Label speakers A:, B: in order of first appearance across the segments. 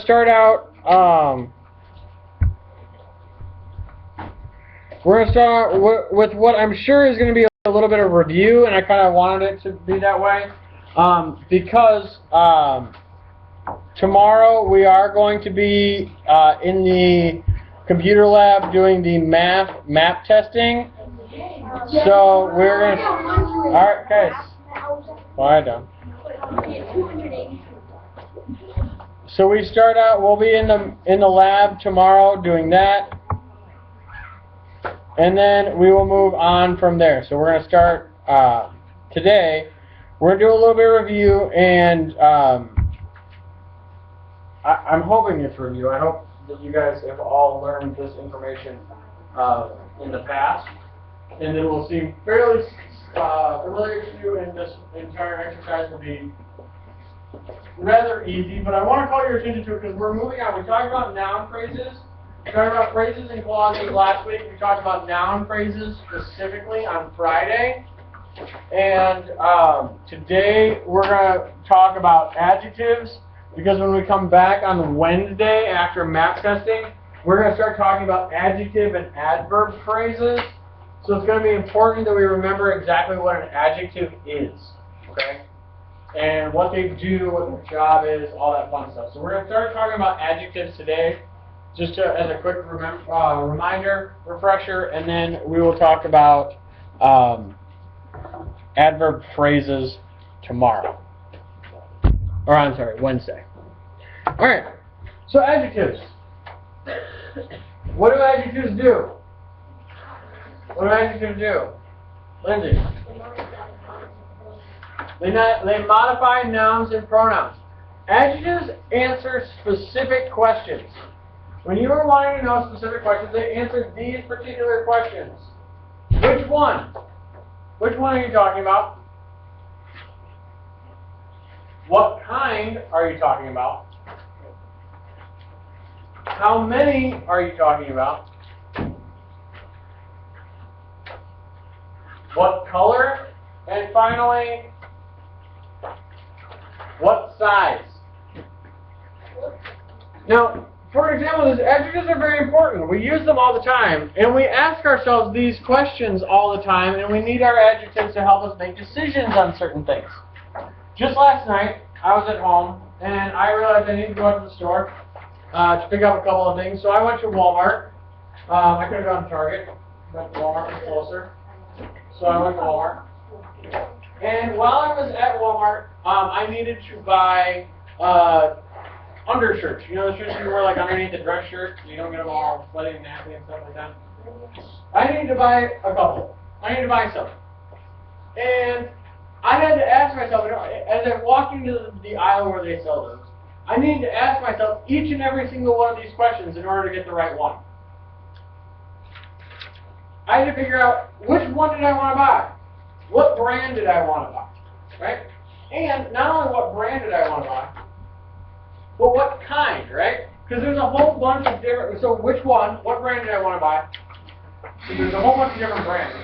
A: start out. We're going to start out with what I'm sure is going to be a little bit of review, and I kind of wanted it to be that way because tomorrow we are going to be in the computer lab doing the map testing. So we're going to... All right, guys. Quiet down. So we start out, we'll be in the lab tomorrow doing that. And then we will move on from there. So we're going to start today. We're going to do a little bit of review, and I'm hoping it's review. I hope that you guys have all learned this information in the past. And it will seem fairly familiar to you, and this entire exercise will be rather easy. But I want to call your attention to it because we're moving on. We talked about noun phrases. We talked about phrases and clauses last week. We talked about noun phrases specifically on Friday. And today we're going to talk about adjectives, because when we come back on Wednesday after map testing, we're going to start talking about adjective and adverb phrases. So it's going to be important that we remember exactly what an adjective is, okay? And what they do, what their job is, all that fun stuff. So we're going to start talking about adjectives today, just as a quick reminder, refresher, and then we will talk about adverb phrases tomorrow. Or I'm sorry, Wednesday. All right. So adjectives. What do adjectives do? What do adjectives do? Lindsay. They modify nouns and pronouns. Adjectives answer specific questions. When you are wanting to know specific questions, they answer these particular questions. Which one? Which one are you talking about? What kind are you talking about? How many are you talking about? What color? And finally, what size? Now, for example, these adjectives are very important. We use them all the time, and we ask ourselves these questions all the time, and we need our adjectives to help us make decisions on certain things. Just last night, I was at home, and I realized I needed to go out to the store to pick up a couple of things, so I went to Walmart. I could have gone to Target, but Walmart was closer, so I went to Walmart. And while I was at Walmart, I needed to buy undershirts. You know the shirts you wear like underneath the dress shirt, so you don't get them all sweaty and nasty and stuff like that? I need to buy a couple. I need to buy some. And I had to ask myself, as I walked into the aisle where they sell those, I needed to ask myself each and every single one of these questions in order to get the right one. I had to figure out which one did I want to buy? What brand did I want to buy? Right? And not only what brand did I want to buy, but what kind, right? Because there's a whole bunch of different, so which one, what brand did I want to buy? So there's a whole bunch of different brands.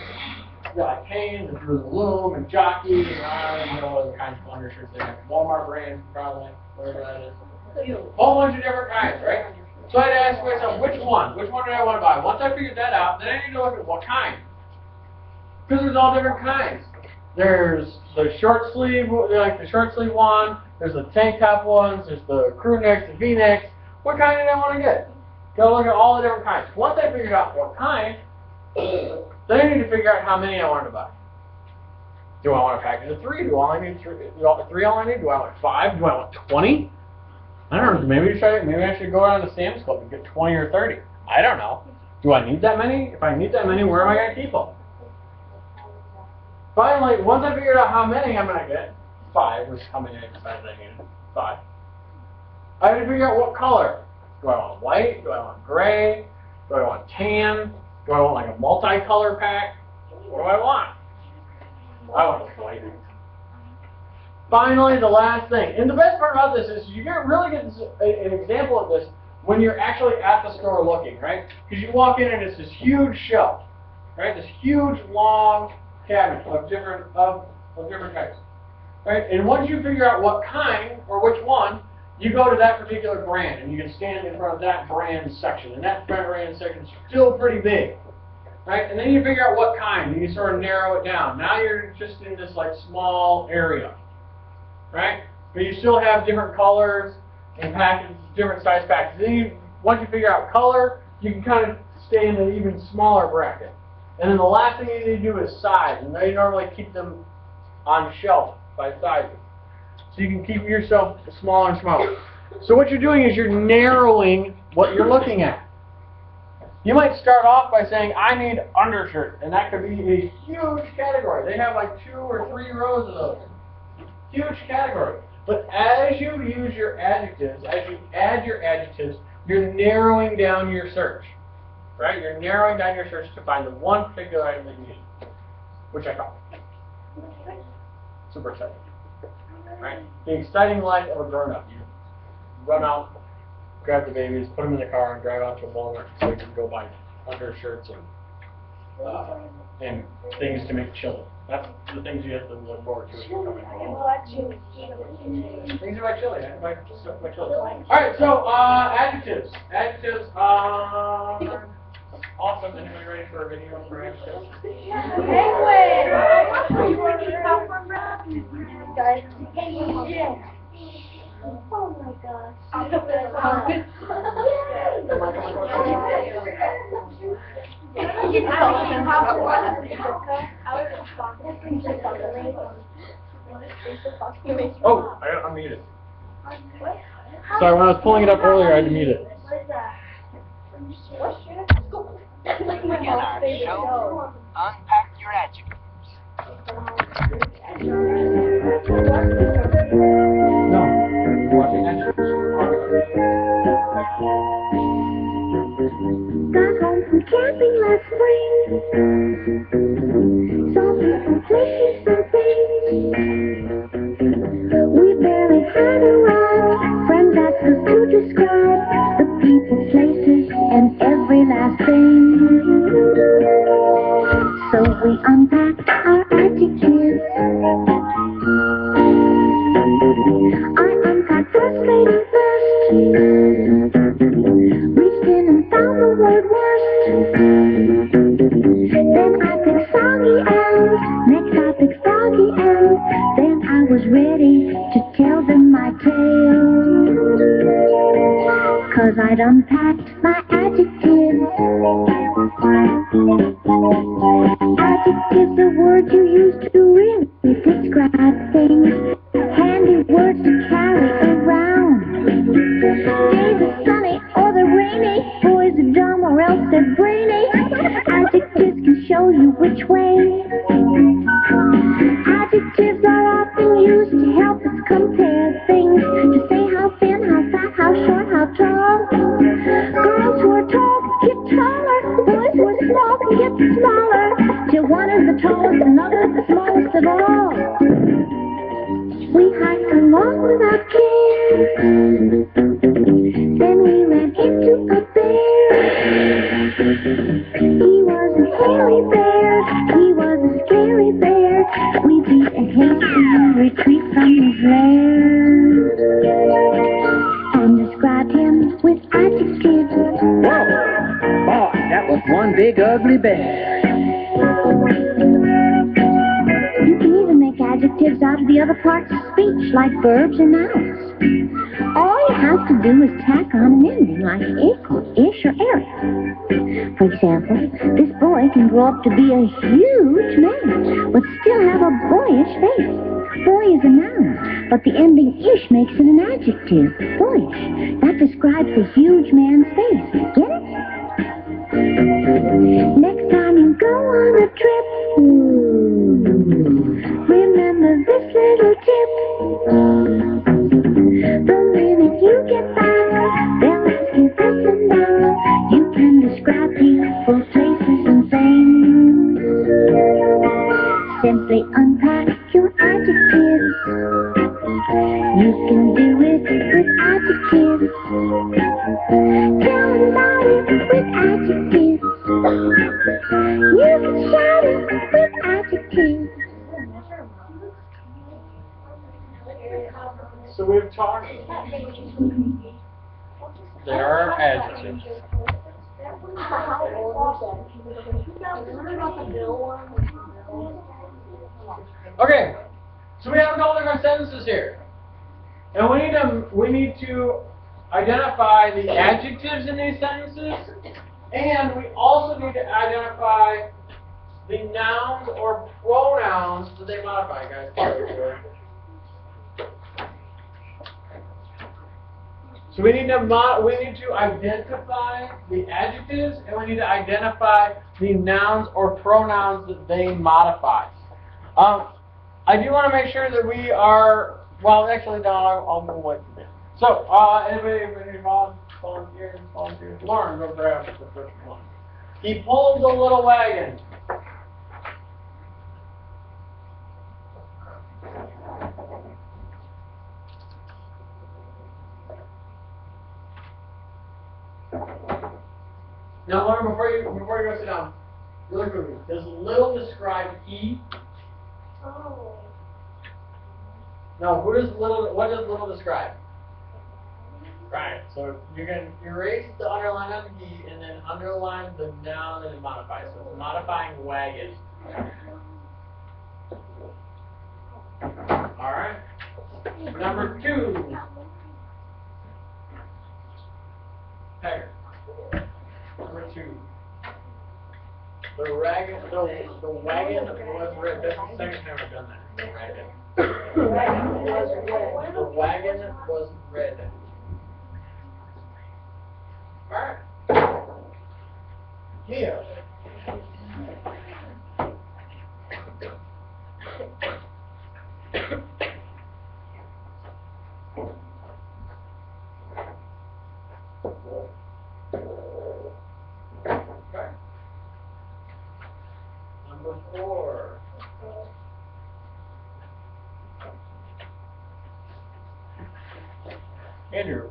A: You got like Hanes and Fruit of the Loom and Jockey and I don't know what other kinds of undershirts they have. Walmart brand, probably, whatever that is. A whole bunch of different kinds, right? So I had to ask myself, which one? Which one did I want to buy? Once I figured that out, then I need to look at what kind. Because there's all different kinds. There's the short sleeve, like the short sleeve one. There's the tank top ones. There's the crew necks, the V-necks. What kind did I want to get? Gotta look at all the different kinds. Once I figured out what kind, then I need to figure out how many I wanted to buy. Do I want a package of 3? Do I need 3? Three all I need? Do I want 5? Do I want 20? I don't know. Maybe I should go around to Sam's Club and get 20 or 30. I don't know. Do I need that many? If I need that many, where am I going to keep them? Finally, once I figured out how many I'm going to get, 5 was how many I decided I needed. 5. I had to figure out what color. Do I want white? Do I want gray? Do I want tan? Do I want like a multi-color pack? What do I want? I want white. Finally, the last thing. And the best part about this is you really get an example of this when you're actually at the store looking, right? Because you walk in and it's this huge shelf, right? This huge, long cabinet of different types, right? And once you figure out what kind or which one, you go to that particular brand and you can stand in front of that brand section, and that brand section is still pretty big, right? And then you figure out what kind, and you sort of narrow it down. Now you're just in this like small area, right? But you still have different colors and packages, different size packages. Then once you figure out color, you can kind of stay in an even smaller bracket. And then the last thing you need to do is size, and they normally keep them on shelf by sizes. So you can keep yourself smaller and smaller. So what you're doing is you're narrowing what you're looking at. You might start off by saying, I need undershirts, and that could be a huge category. They have like 2 or 3 rows of those. Huge category. But as you use your adjectives, as you add your adjectives, you're narrowing down your search. Right? You're narrowing down your search to find the one particular item that you need, which I found. Super exciting. Right? The exciting life of a grown-up. You run out, grab the babies, put them in the car, and drive out to Walmart so you can go buy undershirts and things to make chili. That's the things you have to look forward to as you're coming home. Things about chili. I buy stuff about chili. All right, so adjectives. Adjectives are awesome. Anybody ready for a video for adjectives?
B: Oh my gosh.
A: Oh, I unmuted. Sorry, when I was pulling it up earlier, I had to mute it.
C: Begin our show. Unpack your adjectives.
A: No, you're watching adjectives.
B: Got home from camping last spring. Saw people fishing some things. We barely had a ride. Friends asked us to describe the people, places, and every last thing. So we unpacked our adjectives. I unpacked frustrating first. Reached in and found the word worst. Then I picked soggy and next I picked froggy and then I was ready to tell them my tale. 'Cause I'd unpacked my adjectives. Adjectives are words you use to really describe things. Handy words to carry around. Days are sunny or they're rainy. Boys are dumb or else they're brainy. Adjectives can show you which way. Adjectives are often used to help us compare things. To say how thin, how fat, how short, how tall. Girls who are tall get taller. Boys who are small can get smaller. Till one is the tallest and another is the smallest of all. We hiked along without care. Then we ran into a bear. He was a hairy bear. He was a scary bear. We beat a hasty retreat from his lair. And described him with adjectives.
D: Whoa! Boy, that was one big ugly bear.
B: You can even make adjectives out of the other parts of speech, like verbs and nouns. All you have to do is tack on an ending, like ick or ish or eric. For example, this boy can grow up to be a huge man, but still have a boyish face. Boy is a noun, but the ending ish makes it an adjective, boyish. That describes the huge man's face. Get it? Next time you go on a trip, remember this little tip. The minute you get back, they'll ask you this and that. You can describe people, places, and things. Simply unpack your adjectives. You can do it with adjectives. Tell them about it with adjectives. You can shout it with adjectives.
A: So we've talked They are adjectives. Okay, so we have a couple different sentences here. And we need to identify the adjectives in these sentences, and we also need to identify the nouns or pronouns that they modify, guys. So we need to identify the adjectives, and we need to identify the nouns or pronouns that they modify. I do want to make sure that we are, well, actually, no, I'll move away from there. So, anybody volunteer? Lauren, go grab the first one. He pulls a little wagon. Now, Lauren, before you go sit down, really quickly, does little describe he?
E: Oh.
A: No, what does little describe? Right. So you can erase the underline on the he and then underline the noun that it modifies. So it's modifying wagon. All right. Number 2. Pegger. Number 2. The wagon was red. That's the second time I've done that. The wagon was red. Alright. Here. Okay. Number 4. Andrew.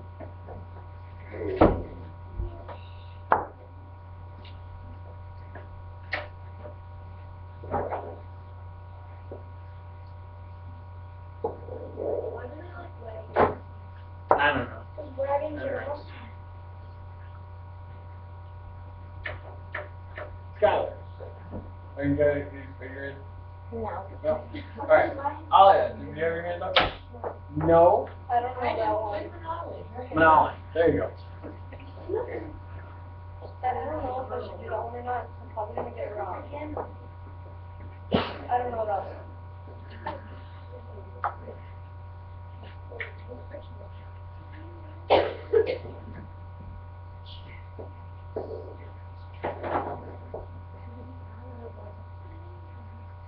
A: I don't know. Skylar. Are you guys figuring?
E: No.
A: No? Alright. Alia, do you have your hand up? No.
E: I don't know that one.
A: Manali. There you go.
E: I don't know if I should do that one or not. I'm probably gonna get it wrong. I don't know that one.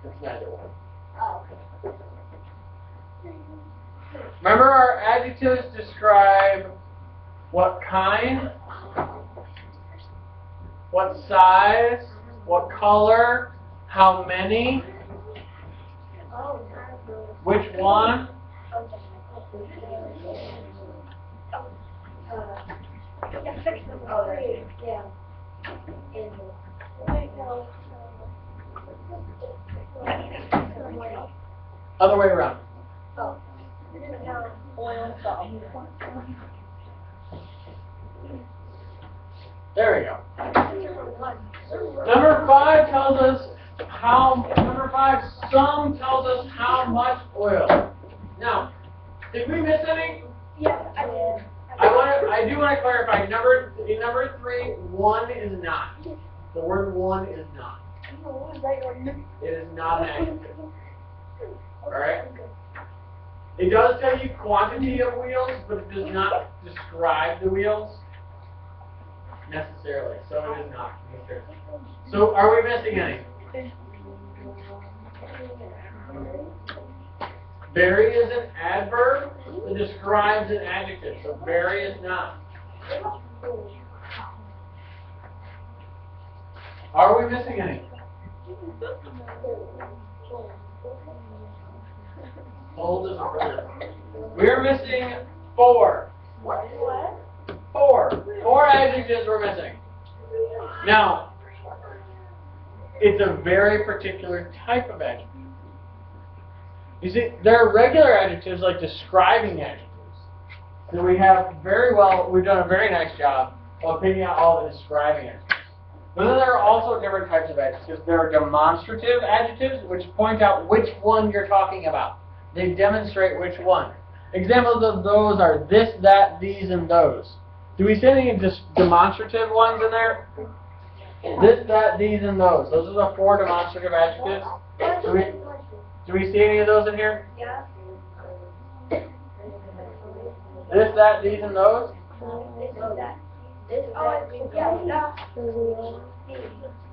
A: It's neither one.
E: Oh.
A: Remember, our adjectives describe what kind, what size, what color, how many,
E: Oh.
A: which one.
E: Yeah.
A: Other way around.
E: Oh. Oil and salt.
A: There we go. Number 5 tells us some tells us how much oil. Now, did we miss any?
E: Yeah, I did.
A: I do want to clarify, in number 3, 1 is not. The word 1 is not. It is not an adjective. Alright? It does tell you quantity of wheels, but it does not describe the wheels necessarily. So it is not. So are we missing any? Very is an adverb that describes an adjective. So very is not. Are we missing any? Hold is a verb. We're missing 4.
E: What?
A: 4 adjectives we're missing. Now, it's a very particular type of adjective. You see, there are regular adjectives like describing adjectives. So we have we've done a very nice job of picking out all the describing adjectives. But then there are also different types of adjectives. There are demonstrative adjectives, which point out which one you're talking about. They demonstrate which one. Examples of those are this, that, these, and those. Do we see any just demonstrative ones in there? This, that, these, and those. Those are the 4 demonstrative adjectives. Do we see any of those in here?
E: Yeah.
A: This, that, these, and those?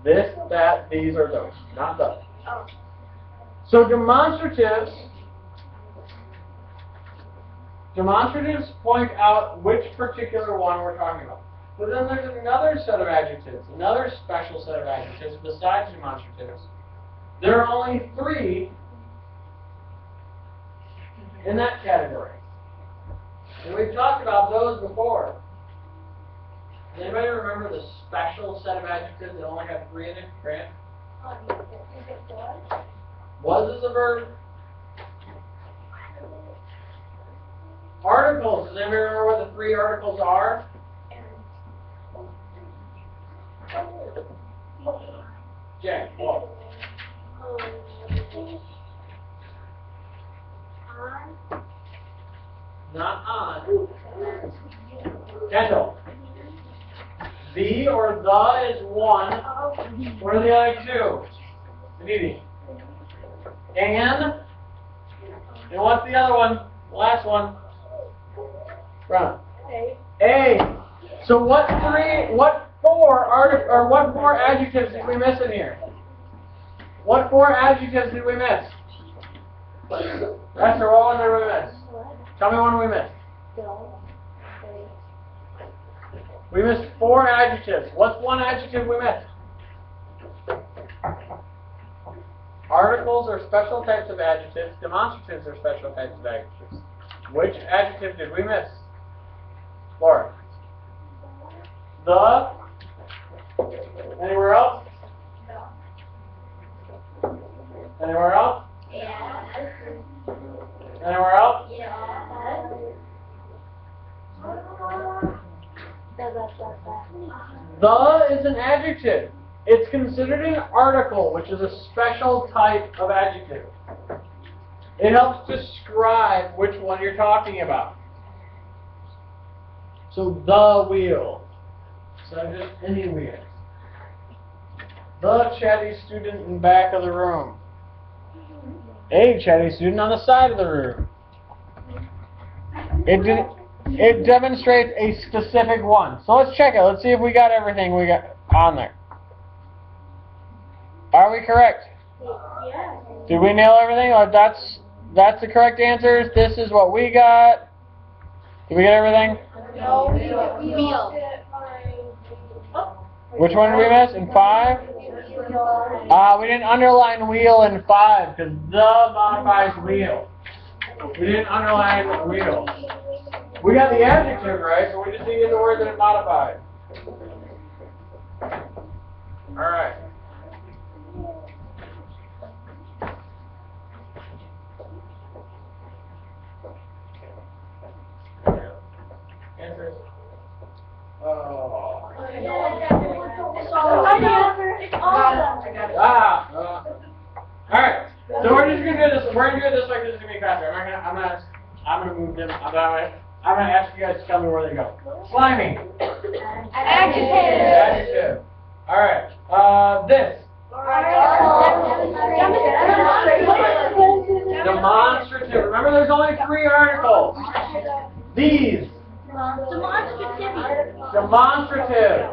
A: This, that, these, or those. Not those. So demonstratives point out which particular one we're talking about. But then there's another set of adjectives, another special set of adjectives besides demonstratives. There are only 3 in that category. And we've talked about those before. Does anybody remember the special set of adjectives that only have 3 in it? Grant? Was is a verb. Articles. Does anybody remember what the 3 articles are? Jack, what? Not on. Kendall. The or the is 1. What are the other 2? Aditi. And what's the other one? The last one. Run. A. So what 4 adjectives did we miss in here? What 4 adjectives did we miss? That's the one that we missed. Tell me one we missed. We missed 4 adjectives. What's one adjective we missed? Articles are special types of adjectives. Demonstratives are special types of adjectives. Which adjective did we miss? Laura. The. Anywhere else? Anywhere else? Anywhere else? The is an adjective. It's considered an article, which is a special type of adjective. It helps describe which one you're talking about. So the wheel. So just any wheel. The chatty student in the back of the room. A chatty student on the side of the room. It demonstrates a specific one. So let's check it. Let's see if we got everything we got on there. Are we correct?
E: Yeah.
A: Did we nail everything? Or that's the correct answers. This is what we got. Did we get everything?
E: No,
A: Which one did we miss? In 5? We didn't underline wheel in 5 because the modifies wheel. We didn't underline wheel. We got the adjective right, so we just needed the word that it modified. Alright. Answers? Oh. Alright. So we're just gonna do this. We're gonna do it this way because it's gonna be faster. I'm gonna move them. I'm gonna ask you guys to tell me where they go. Slimy. Adjective. Alright. This. Demonstrative. Remember, there's only 3 articles. These. Demonstrative.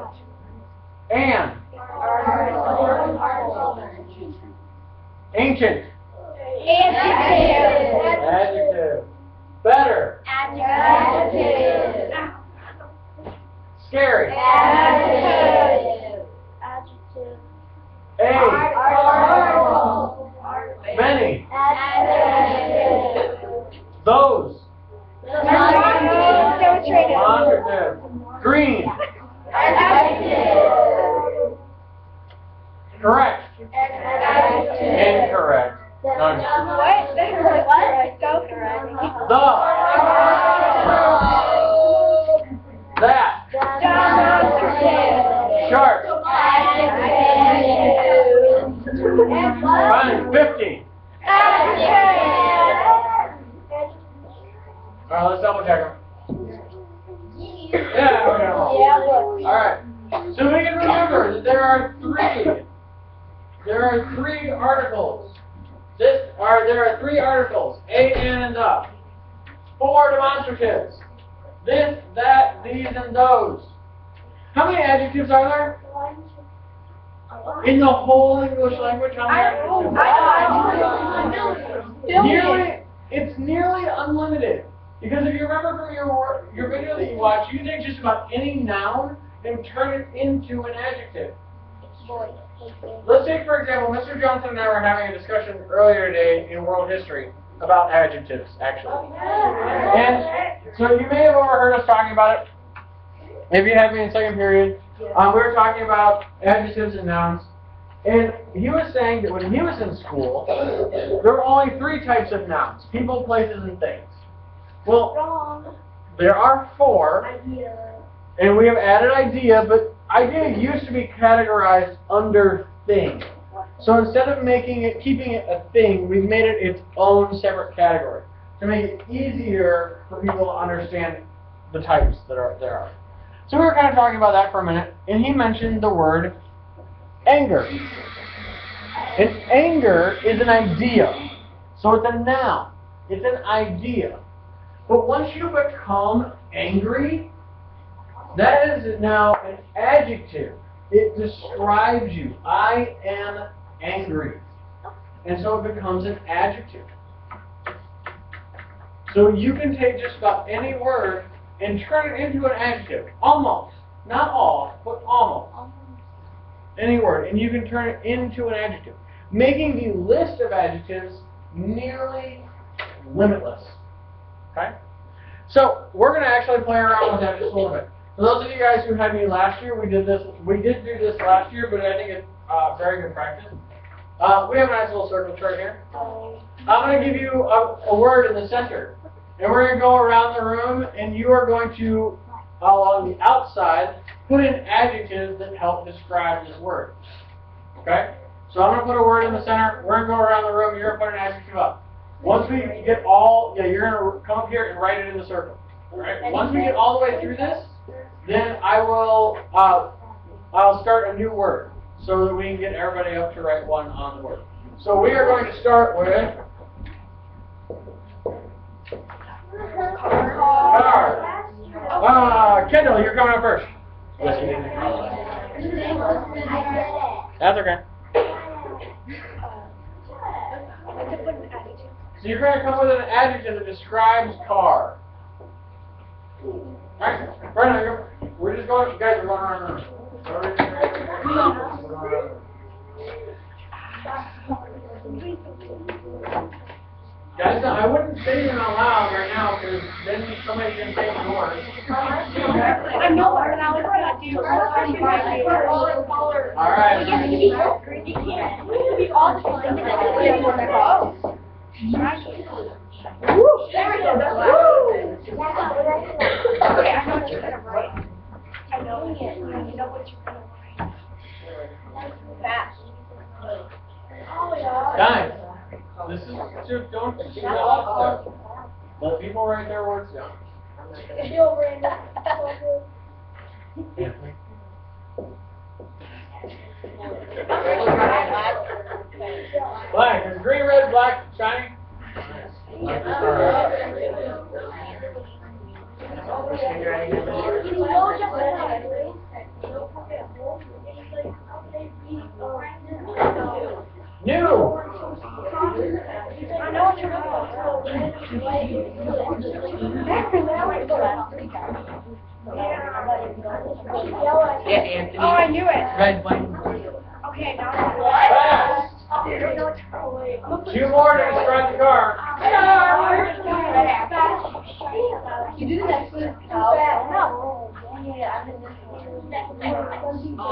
A: And. Ancient. Adjective. Better. Scary. Many. Those. Demonstrative. Green. Correct. Incorrect. None. The. Sharp. Fine. 50. Alright, let's double check them. Yeah, we got them all. Alright. So we can remember that there are three articles. There are three articles. A, N, and the. 4 demonstratives. This, that, these, and those. How many adjectives are there? In the whole English language, how many adjectives? It's nearly unlimited. Because if you remember from your video that you watched, you can take just about any noun and turn it into an adjective. Let's take, for example, Mr. Johnson and I were having a discussion earlier today in world history about adjectives, actually. And so you may have overheard us talking about it. If you had me in second period, we were talking about adjectives and nouns. And he was saying that when he was in school, there were only 3 types of nouns: people, places, and things. Well, there are 4, and we have added idea, but idea used to be categorized under thing. So instead of keeping it a thing, we've made it its own separate category to make it easier for people to understand the types that there are. So we were kind of talking about that for a minute, and he mentioned the word anger. And anger is an idea. So it's a noun. It's an idea. But once you become angry, that is now an adjective. It describes you. I am angry. And so it becomes an adjective. So you can take just about any word and turn it into an adjective. Almost. Not all, but almost. Any word. And you can turn it into an adjective, making the list of adjectives nearly limitless. Okay? So we're going to actually play around with that just a little bit. For those of you guys who had me last year, we did do this last year, but I think it's very good practice. We have a nice little circle chart here. I'm going to give you a word in the center. And we're going to go around the room, and you are going to, along the outside, put in adjectives that help describe this word. Okay? So I'm going to put a word in the center. We're going to go around the room. You're going to put an adjective up. Once we get all, you're going to come up here and write it in the circle. All right? Once we get all the way through this, then I'll start a new word so that we can get everybody up to write one on the word. So we are going to start with car. Kendall, you're coming up first. Yes, you didn't. That's okay. So you're going to come with an adjective that describes car. Alright, Brenna, we're just going, you guys are going around the room. Guys, I wouldn't say them out loud right now because then somebody's going to take yours.
E: I know, but I was going to do
A: Alright.
E: You can't. We can be all the time. Woo! There we go. Woo! Okay, I know what you're gonna write. I know it. I know what you're gonna write. Fast. Oh yeah.
A: Guys, this is just don't do that stuff. Let people write their words down. Black. Is green, red, black, shiny? New.
E: I know what you're
C: Yeah, Anthony.
E: Oh, I knew it.
C: Red, white, and blue.
E: Okay, now
A: Fast.
E: I don't know what to wait.
A: 2 more to describe the car.
E: You do the next one. No.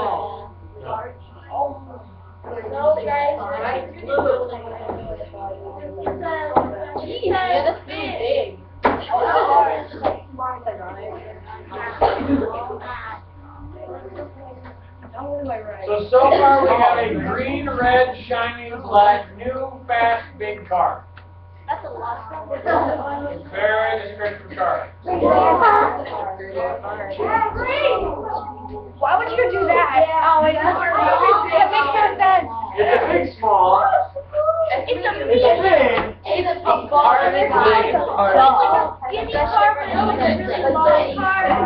E: No, guys. Yeah, that's big. do I write?
A: So far we have a green, red, shiny, black, new, fast, big car.
E: That's a lot.
A: Very descriptive car.
E: Why would you do that? Oh, it makes no sense.
A: It's a big small.
E: It's a
A: It's big.
E: It's a big
A: Hard and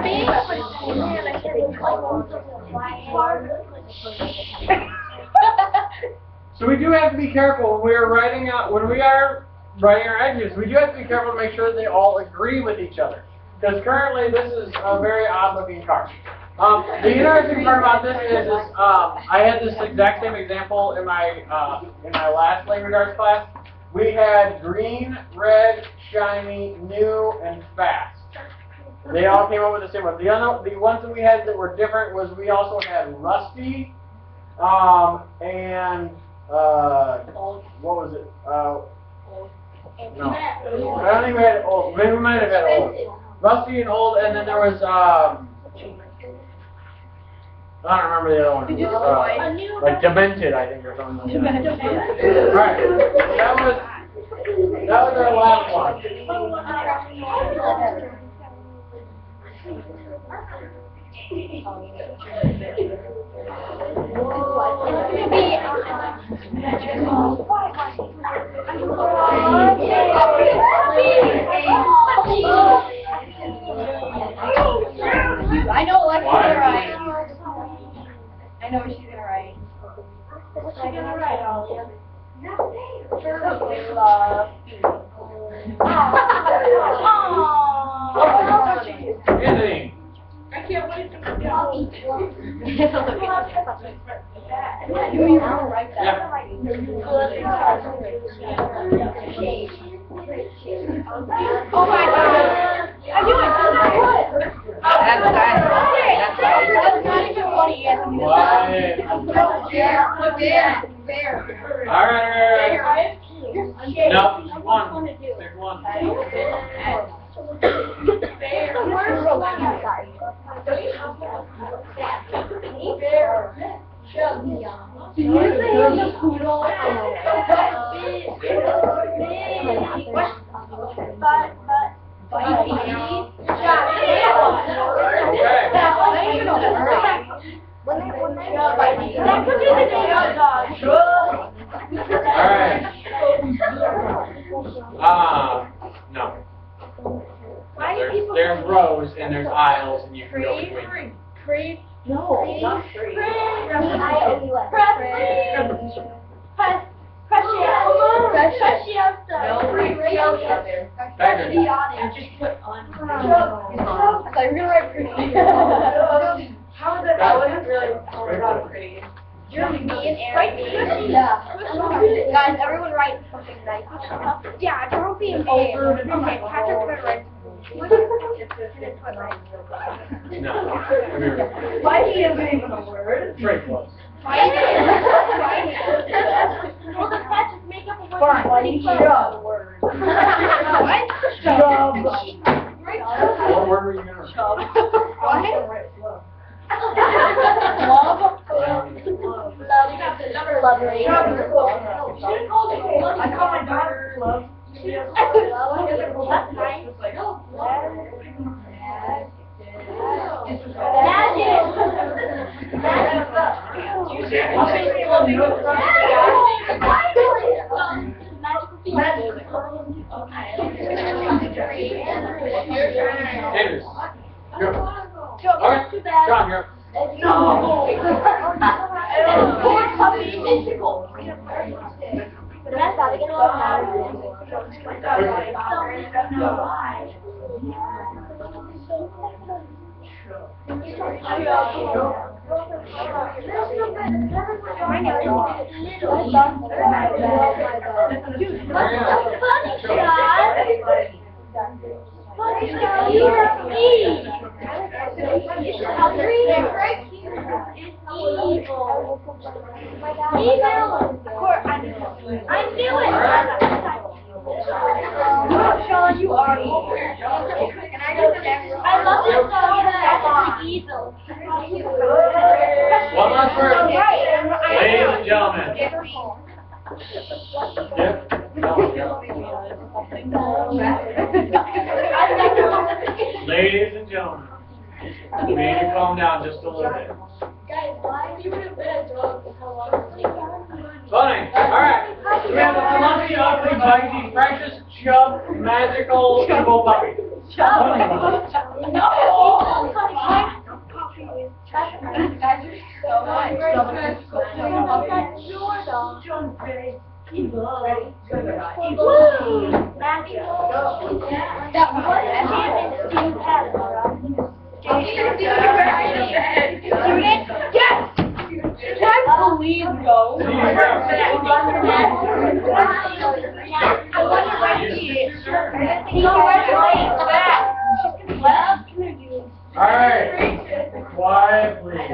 A: big.
E: It's like a skinny car, but it's like a really long car. Big,
A: So we do have to be careful when we are writing our edges. We do have to be careful to make sure that they all agree with each other. Because currently this is a very odd looking car. The interesting part about this is I had this exact same example in my last language arts class. We had green, red, shiny, new, and fast. They all came up with the same one. The ones that we had that were different was we also had rusty, and what was it? No, I don't think we had old. Maybe we might have had old. Rusty and old, and then there was I don't remember the other one. Like demented, I think, or something like that. Alright, that was our last one.
E: I know Alexa's gonna write. I know what she's gonna write. What's she gonna write, Ollie?
A: Anthony.
E: I can't wait to go. You were right there. Oh my God! I do it. That's not even funny yet.
A: Alright. No, just one. Pick one. Alright. No. There's rows and there's aisles and you can go between.
E: No, not free.
A: Just
E: put on. I thought you were gonna write pretty. How was it? That wasn't really not pretty. You're me and Aaron. Guys, everyone write something nice. Yeah, don't be mean. Okay, Patrick's gonna write.
A: No.
E: Why isn't even a word?
A: Very close.
E: Well, the Patrick make up a word. Fine.
C: Shove.
E: What?
C: Shove.
A: What word were you going to
C: Shove.
E: What?
C: Love.
E: I call my daughter Love.
A: Andrews. Go. Okay. John, you're up.
C: No.
E: Sean, you are evil. I love this song. That's evil.
A: One last word. Ladies and gentlemen. Yep. Ladies and gentlemen. We need to calm down just a little bit.
E: Guys, why you would have been a dog for how long it was?
A: Funny. Alright. So we have a fluffy, ugly, bitey, precious, chub, magical, evil puppy.
E: No! Please go.
A: Alright. Quiet, please.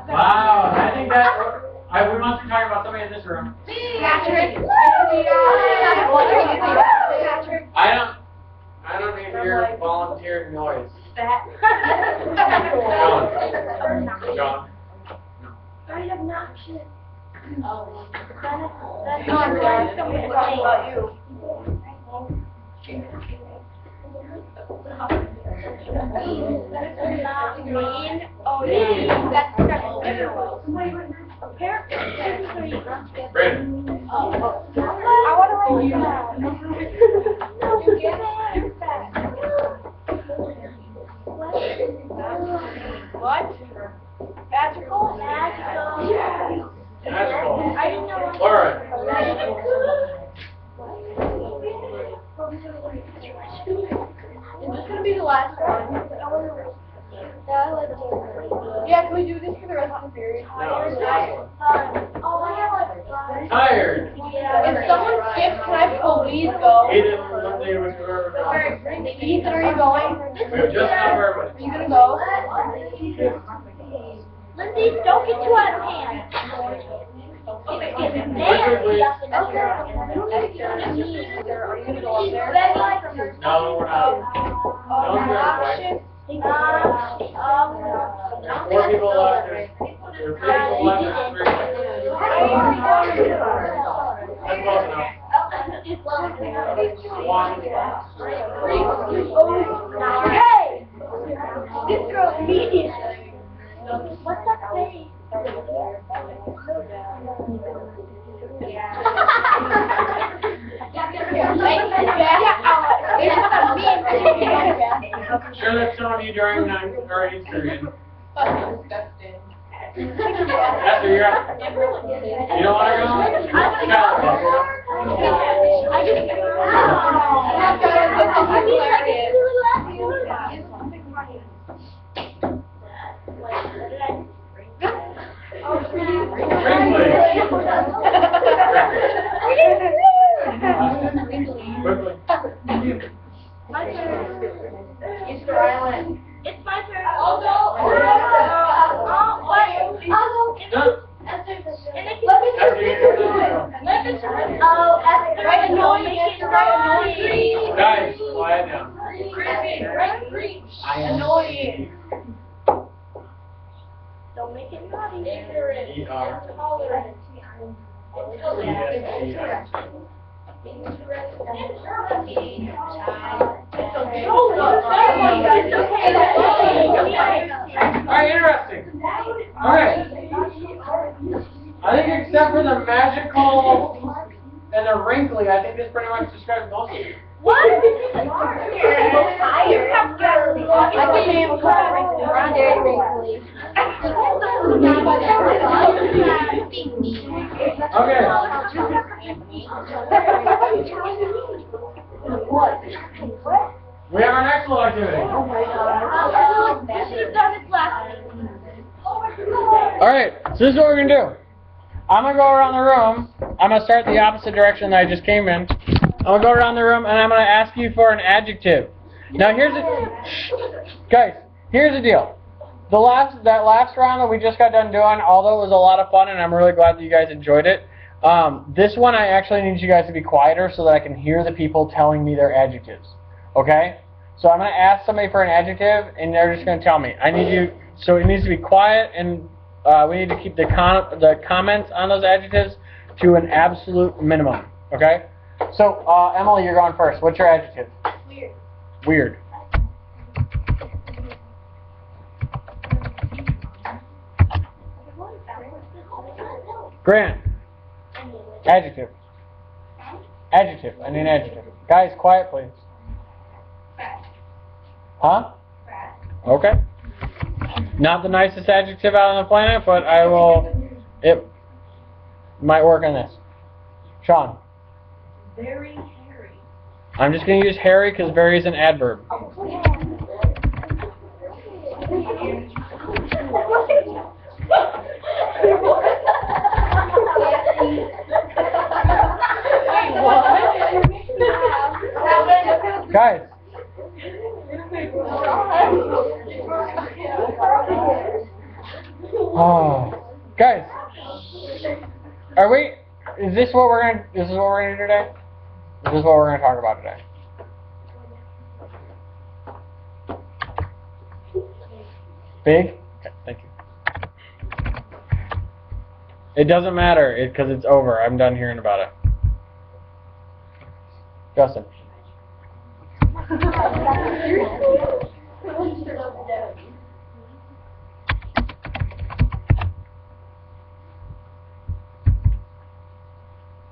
A: Wow, I think that we must be talking about somebody in this room. I don't need your volunteer noise. John.
E: Very obnoxious. That's
C: about you.
E: Mean? Oh yeah. That's
A: Brandon.
E: I want to see you. What? Magical? Magical.
A: Magical.
E: I didn't know.
A: Laura.
E: Is this gonna be the last one? Yeah, can we do this for the rest of the period?
A: No, it's the last one.
E: Oh, I have like
A: Tired.
E: If someone skips, can I please go?
A: Ethan, Lindsay, whichever.
E: Ethan, are you going?
A: We have just enough for everybody.
E: Are you gonna go? Lindsay, don't get too out of hand.
A: Quickly, please.
E: Are you gonna go up there?
A: No, we're not. Don't do it, There's 4 people left. There's 3 people left. There's 3 left. That's close enough. 1.
E: Hey! This girl's medium. What's that face?
A: Sure, that's showing you during 9 or 8 period. After you're out. You don't want to go? Quickly.
E: Easter Island. It's my turn. I'll go.
A: Guys, quiet down.
E: Annoying. Don't make it naughty.
A: E-R. Alright, interesting. Alright. I think except for the magical and the wrinkly, I think this pretty much describes most of you.
E: What? I can name a couple wrinkles. Very wrinkly.
A: Okay.
E: What?
A: We have our next little activity.
E: Oh my god. We should have done this last week.
A: Alright, so this is what we're going to do. I'm going to go around the room. I'm going to start the opposite direction that I just came in. I'm going to go around the room and I'm going to ask you for an adjective. Now here's the... Guys, here's the deal. That last round that we just got done doing, although it was a lot of fun and I'm really glad that you guys enjoyed it, this one I actually need you guys to be quieter so that I can hear the people telling me their adjectives. Okay? So I'm going to ask somebody for an adjective and they're just going to tell me. I need you... So it needs to be quiet and we need to keep the comments on those adjectives to an absolute minimum. Okay? So, Emily, you're going first. What's your adjective?
E: Weird.
A: Weird. Grant. Adjective. Adjective. I need an adjective. Guys, quiet, please. Huh? Okay. Not the nicest adjective out on the planet, but I will. It might work on this. Sean.
E: Very hairy.
A: I'm just going to use hairy because very is an adverb. Guys. Oh, guys. Are we? Is this what we're gonna? This is what we're gonna do today? This is what we're gonna talk about today. Big? Okay, thank you. It doesn't matter because it's over. I'm done hearing about it. Justin.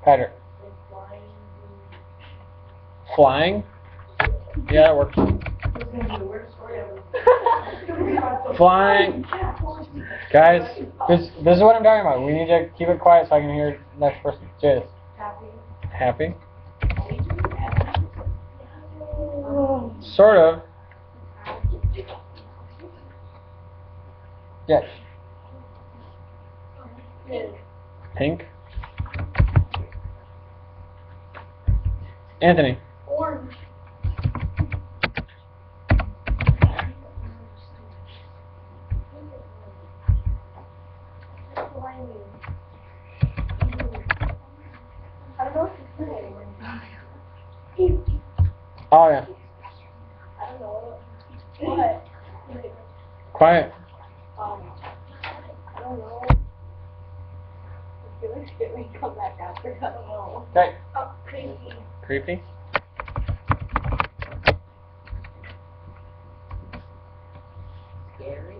A: Patrick. Flying? Yeah, that works. Flying. Guys, this is what I'm talking about. We need to keep it quiet so I can hear the next person. Jizz. Happy. Sort of. Yes. Pink. Anthony.
E: Orange. I don't know what to say.
A: Oh yeah.
E: I don't know. What?
A: Quiet.
E: I don't know. If we come back after, I don't know.
A: Okay.
E: Oh, crazy.
A: Creepy.
E: Scary.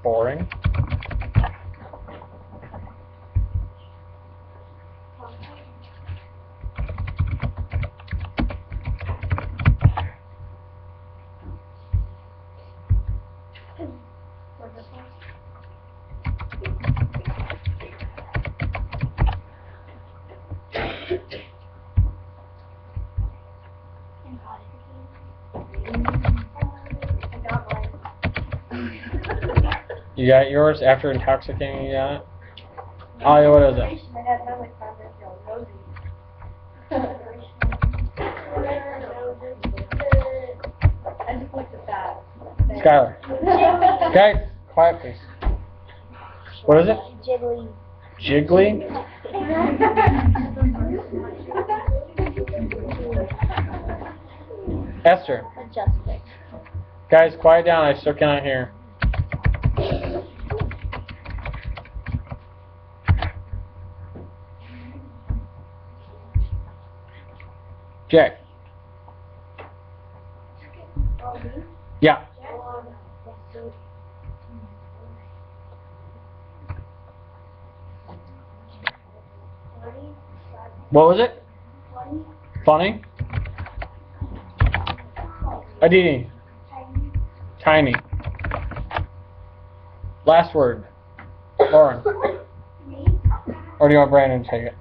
A: Boring. You got yours after intoxicating, you got it? Oh, yeah, what is it?
E: My dad found my car nosy. I just looked at that.
A: Skylar. Okay, quiet please. What is it?
B: Jiggly.
A: Jiggly? Esther.
B: Majestic.
A: Guys, quiet down, I still cannot hear. Jack. Yeah. What was it? Funny? Aditi. Tiny. Last word. Lauren. Or do you want Brandon to take it?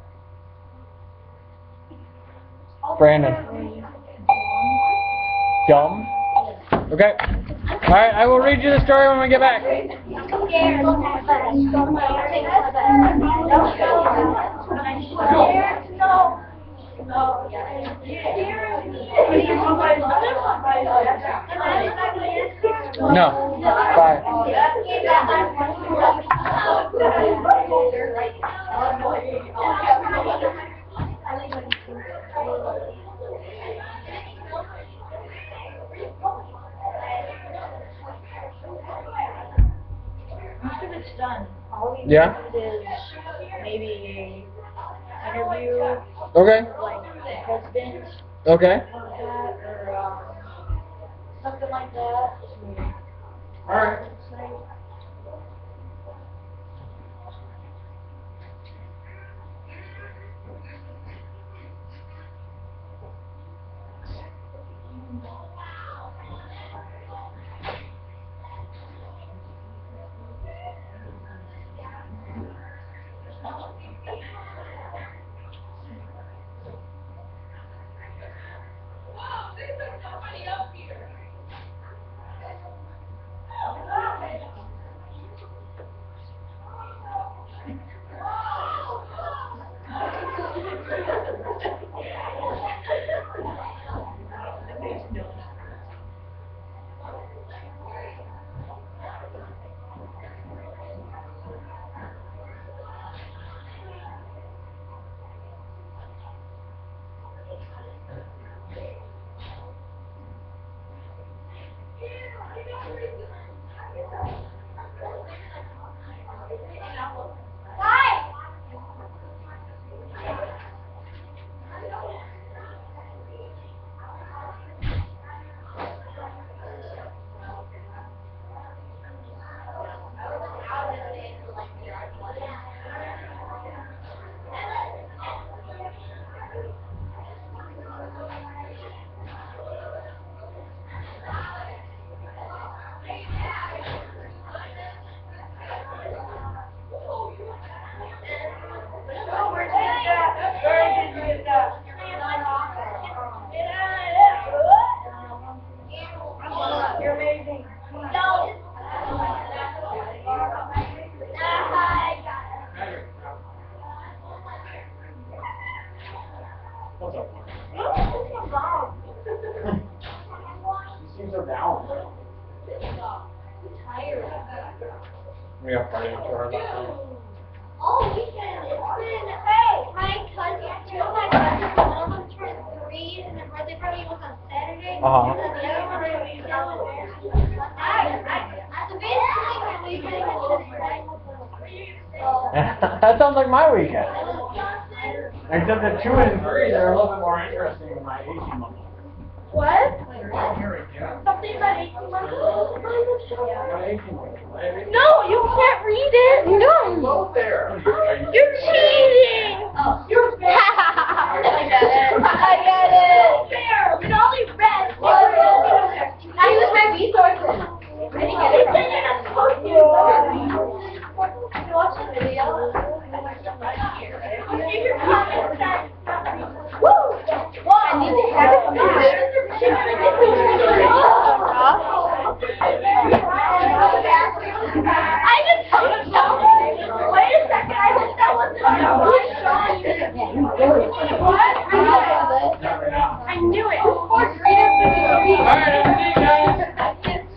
A: Brandon. Dumb? Okay. Alright, I will read you the story when we get back. No. Bye. Yeah.
E: Is maybe interview
A: Okay.
E: like the president
A: Okay.
E: like that, or something like that.
A: All right.
E: You're amazing.
A: What's up? You seem so down. We got party for
C: All weekend, it's been, hey, my cousin, two of my cousins, one of them turned 3, and their birthday party was on Saturday.
A: Uh-huh.
C: And then the other one was so basically, my weekend was just right. So,
A: That sounds like my weekend. Except the 2 and 3, they're a little bit more interesting than my 18-month.
C: what? Something about 18 months old?
A: My 18-month.
C: No, you can't read it. No.
A: Go there.
C: You're cheating. Oh, you're bad. I get it. I get it. Fair. It's only red. I use my resources. I didn't get it from you. Watch the video. If your comment says, woo! I need to have it I just told him so. Wait a second, I just that was What? I knew it.
A: Alright, see you guys.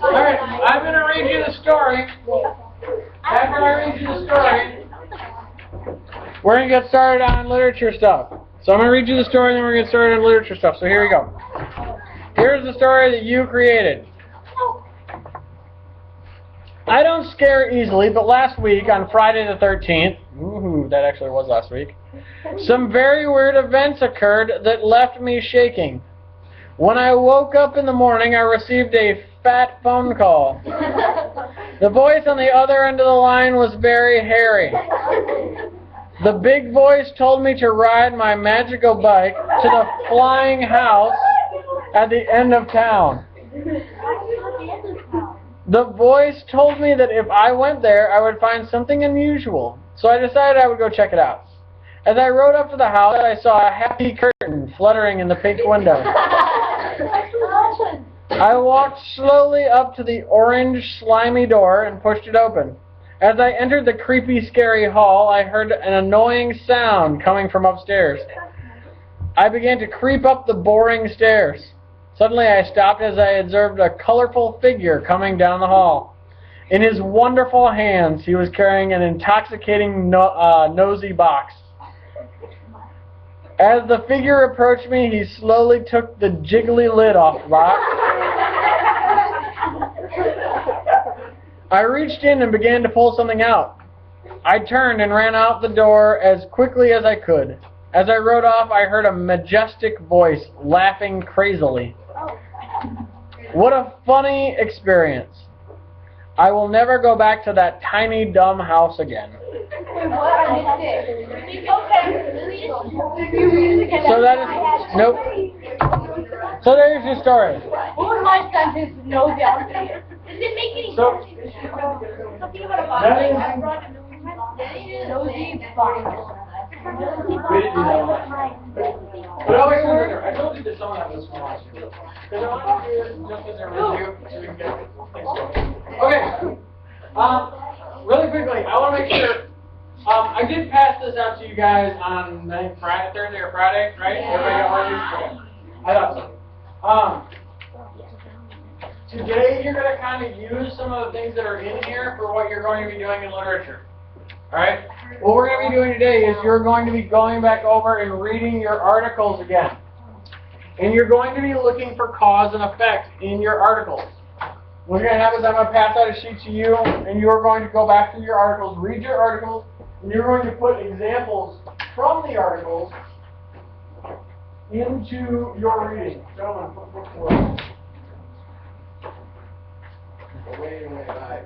A: Alright, I'm gonna read you the story. After I read you the story, we're gonna get started on literature stuff. So I'm gonna read you the story and then we're gonna get started on literature stuff. So here we go. Here's the story that you created. I don't scare easily, but last week on Friday the 13th, ooh, that actually was last week, some very weird events occurred that left me shaking. When I woke up in the morning, I received a fat phone call. The voice on the other end of the line was very hairy. The big voice told me to ride my magical bike to the flying house at the end of town. The voice told me that if I went there, I would find something unusual. So I decided I would go check it out. As I rode up to the house, I saw a happy curtain fluttering in the pink window. I walked slowly up to the orange, slimy door and pushed it open. As I entered the creepy, scary hall, I heard an annoying sound coming from upstairs. I began to creep up the boring stairs. Suddenly I stopped as I observed a colorful figure coming down the hall. In his wonderful hands, he was carrying an intoxicating nosy box. As the figure approached me, he slowly took the jiggly lid off the box. I reached in and began to pull something out. I turned and ran out the door as quickly as I could. As I rode off, I heard a majestic voice laughing crazily. What a funny experience. I will never go back to that tiny, dumb house again. So that is, nope. So there's your story.
C: What was my son his nose down? Does it make any
A: So,
C: something about a
A: that is,
C: nosy box?
A: we didn't do that one. But always remember, I told you that someone had this one last year. Because I want to do it just as a review so we can get things going. Okay. Really quickly, I want to make sure. I did pass this out to you guys on I think Friday, Thursday or Friday, right? Everybody got one of these? Okay. I thought so. Today you're going to kind of use some of the things that are in here for what you're going to be doing in literature. Alright? What we're going to be doing today is you're going to be going back over and reading your articles again. And you're going to be looking for cause and effect in your articles. What you're going to have is I'm going to pass out a sheet to you, and you're going to go back through your articles, read your articles, and you're going to put examples from the articles into your reading. Gentlemen, put book forward. Way back.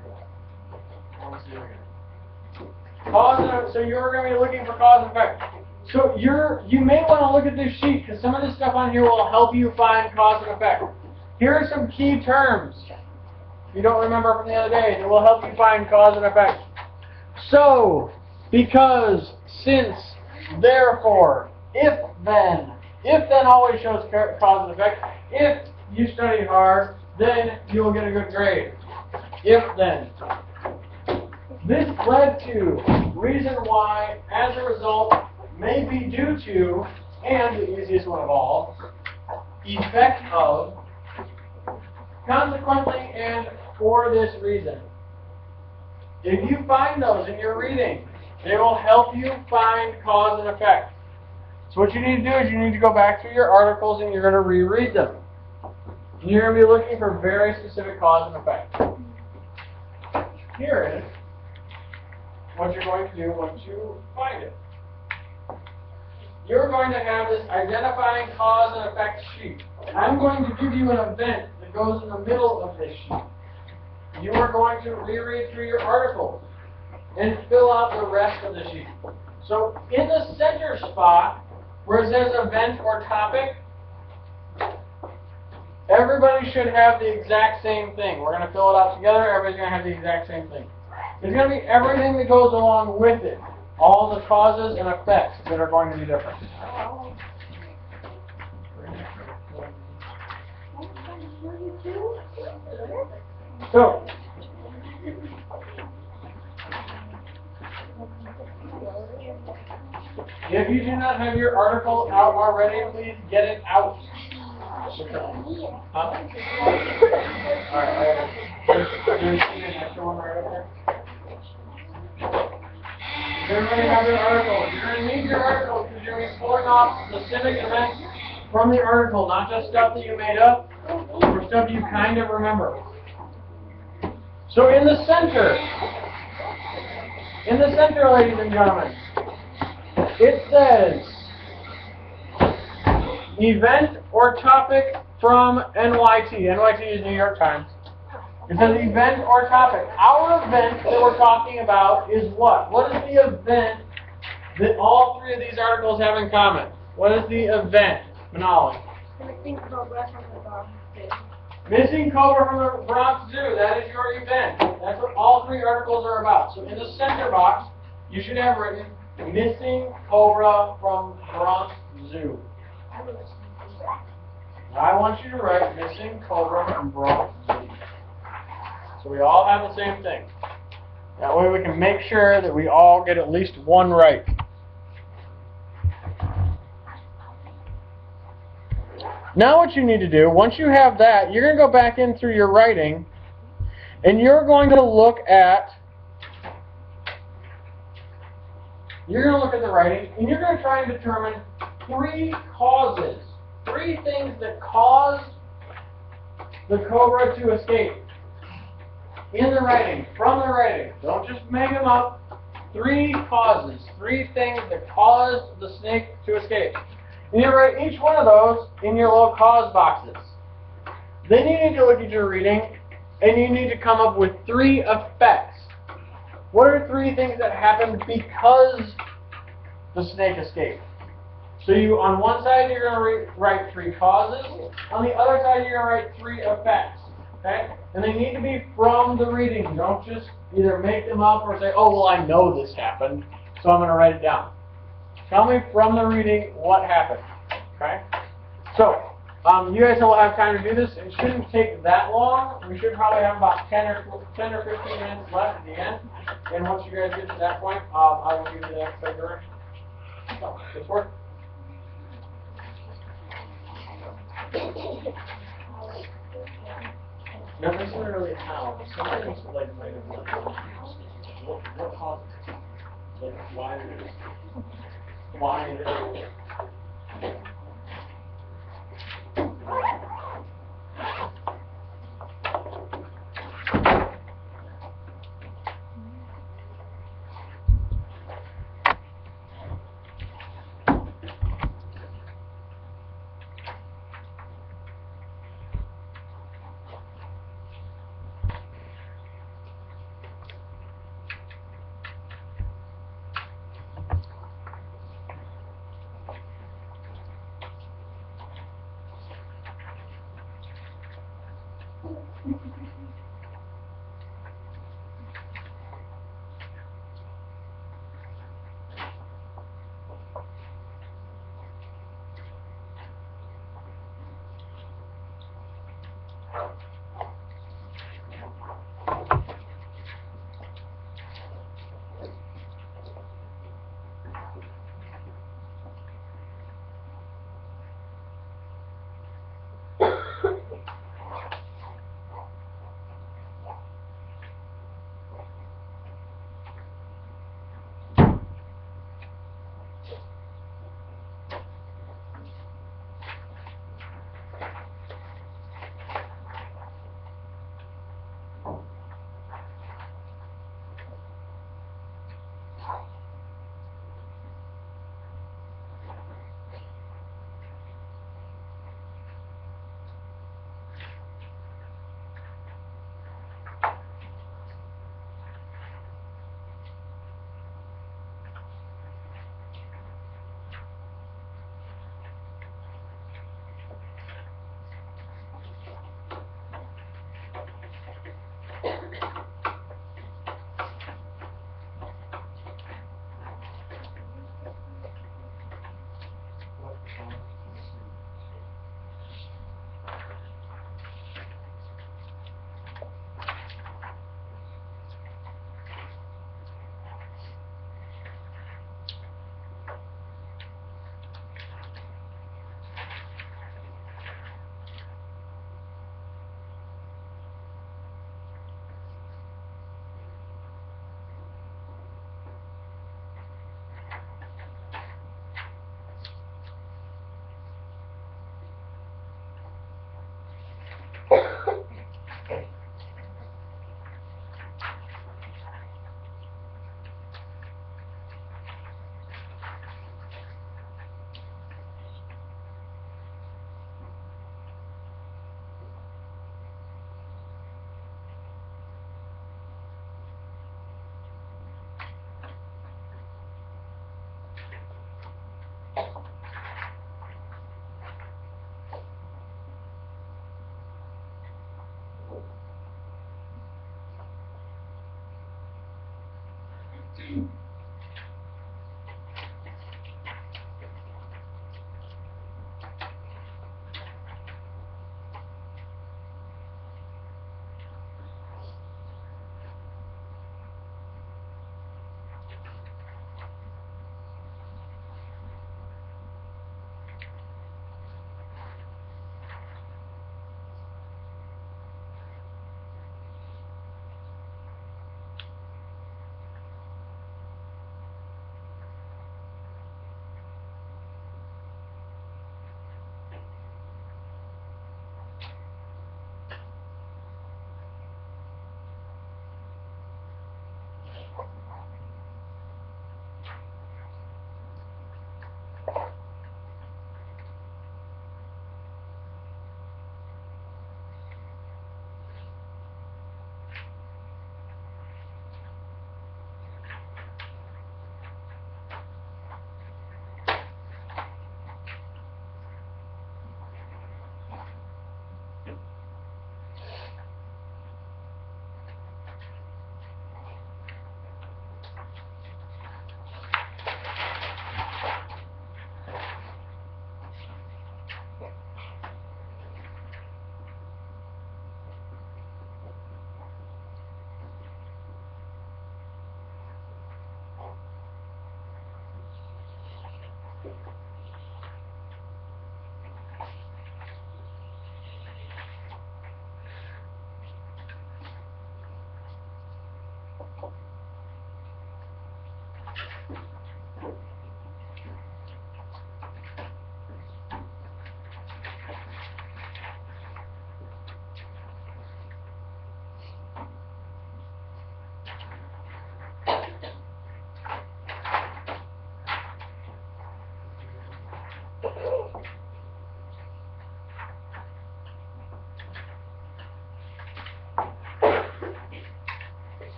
A: So you're going to be looking for cause and effect. So you may want to look at this sheet because some of this stuff on here will help you find cause and effect. Here are some key terms you don't remember from the other day that will help you find cause and effect. So, because, since, therefore, if then. If then always shows cause and effect. If you study hard, then you will get a good grade. If then. This led to, reason why, as a result, may be due to, and the easiest one of all, effect of, consequently and for this reason. If you find those in your reading, they will help you find cause and effect. So what you need to do is you need to go back through your articles and you're going to reread them. And you're going to be looking for very specific cause and effect. Here is what you're going to do once you find it. You're going to have this identifying cause and effect sheet. I'm going to give you an event that goes in the middle of this sheet. You are going to reread through your articles and fill out the rest of the sheet. So in the center spot, where it says event or topic, everybody should have the exact same thing. We're going to fill it out together. Everybody's going to have the exact same thing. There's going to be everything that goes along with it. All the causes and effects that are going to be different. So, if you do not have your article out already, please get it out. Huh? Alright, there's an extra one right up there. Does everybody have their article? You're going to need your article because you're going to be pulling off specific events from the article, not just stuff that you made up, or stuff you kind of remember. So in the center, ladies and gentlemen, it says event or topic from NYT. NYT is New York Times. It says event or topic. Our event that we're talking about is what? What is the event that all three of these articles have in common? What is the event? Manali.
E: Missing Cobra from the Bronx Zoo.
A: Missing Cobra from the Bronx Zoo. That is your event. That's what all three articles are about. So in the center box, you should have written Missing Cobra from Bronx Zoo. I want you to write Missing Cobra from Bronx Zoo. So we all have the same thing. That way we can make sure that we all get at least one right. Now what you need to do, once you have that, you're going to go back in through your writing, and you're going to look at the writing, and you're going to try and determine three causes, three things that caused the cobra to escape in the writing, from the writing. Don't just make them up. 3 causes, 3 things that caused the snake to escape. And you write each one of those in your little cause boxes. Then you need to look at your reading, and you need to come up with 3 effects. What are 3 things that happened because the snake escaped? So you, on one side, you're going to write 3 causes. On the other side, you're going to write 3 effects. Okay? And they need to be from the reading. Don't just either make them up or say, oh, well, I know this happened, so I'm going to write it down. Tell me from the reading what happened. Okay? So, you guys will have time to do this. It shouldn't take that long. We should probably have about 10 or 15 minutes left at the end. And once you guys get to that point, I will give you the next direction. So, this work. Not necessarily how. Sometimes like what caused it? Like why did it? Why did it?